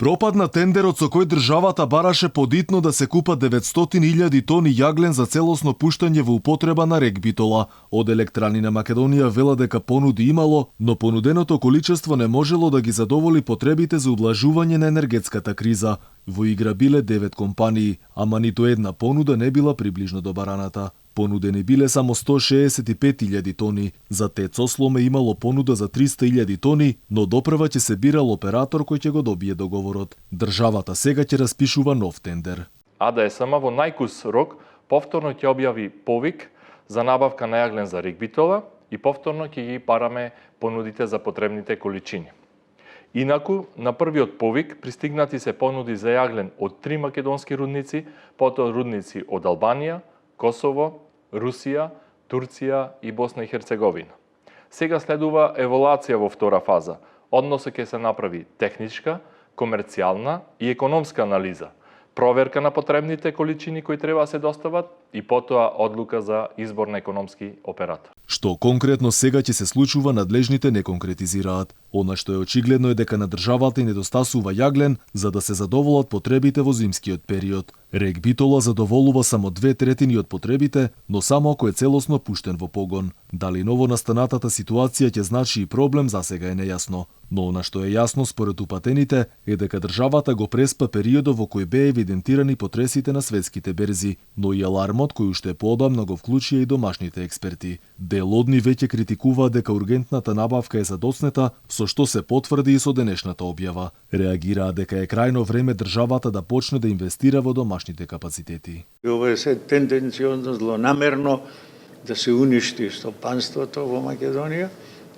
Пропадна тендерот со кој државата бараше подитно да се купат 900.000 тони јаглен за целосно пуштање во употреба на РЕК Битола. Од Електрани на Македонија вела дека понуди имало, но понуденото количество не можело да ги задоволи потребите за ублажување на енергетската криза. Во игра биле 9 компании, ама ниту една понуда не била приближно до бараната. Понудени биле само 165.000 тони. За ТЕЦ Осломе имало понуда за 300.000 тони, но допрва ќе се бирал оператор кој ќе го добие договорот. Државата сега ќе распишува нов тендер. АДСМ во најкус рок повторно ќе објави повик за набавка на јаглен за РЕК Битола и повторно ќе ги параме понудите за потребните количини. Инаку, на првиот повик пристигнати се понуди за јаглен од 3 македонски рудници, потоа рудници од Албанија, Косово, Русија, Турција и Босна и Херцеговина. Сега следува еволуација во втора фаза. Односот ќе се направи техничка, комерцијална и економска анализа, проверка на потребните количини кои треба да се достават и потоа одлука за избор на економски оператор. Што конкретно сега ќе се случува, надлежните не конкретизираат. Она што е очигледно е дека на државата и недостасува јаглен за да се задоволат потребите во зимскиот период. РЕК Битола задоволува само 2/3 од потребите, но само ако е целосно пуштен во погон. Дали новонастанатата ситуација ќе значи и проблем, засега е нејасно. Но она што е јасно според упатените е дека државата го преспа периодот во кој беа евидентирани потресите на светските берзи, но и алармот кој уште поодамна го вклучија и домашните експерти. Дел од нив веќе критикуваат дека ургентната набавка е задоцнета, со што се потврди и со денешната објава. Реагираат дека е крајно време државата да почне да инвестира во домашните капацитети. Ова е се тенденциозно, злонамерно да се уништи стопанството во Македонија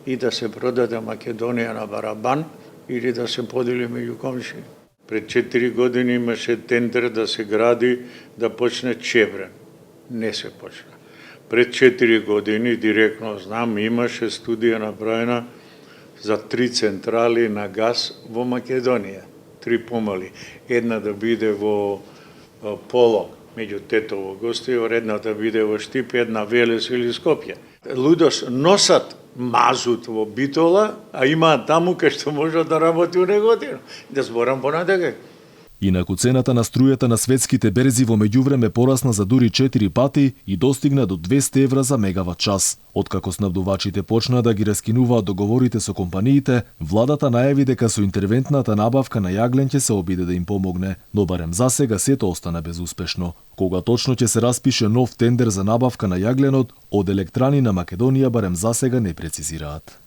и да се продаде Македонија на барабан или да се подели меѓу комшии. Пред 4 години имаше тендер да се гради, да почне Чеврен. Не се почна. Пред 4 години, директно знам, имаше студија направена за 3 централи на газ во Македонија. 3 помали. Една да биде во Поло, меѓу Тетово Гостивар, една да биде во Штип, една Велес или Скопје. Лудош носат мазут во Битола, а имаат таму кај што може да работи у Неготино. Да зборам понатака. Инаку цената на струјата на светските берзи во меѓувреме порасна за дури 4 пати и достигна до 200 евра за мегават час. Откако снабдувачите почнаа да ги раскинуваат договорите со компаниите, владата најави дека со интервентната набавка на јаглен ќе се обиде да им помогне, но барем засега сето остана безуспешно. Кога точно ќе се распише нов тендер за набавка на јагленот, од Електрани на Македонија барем засега не прецизираат.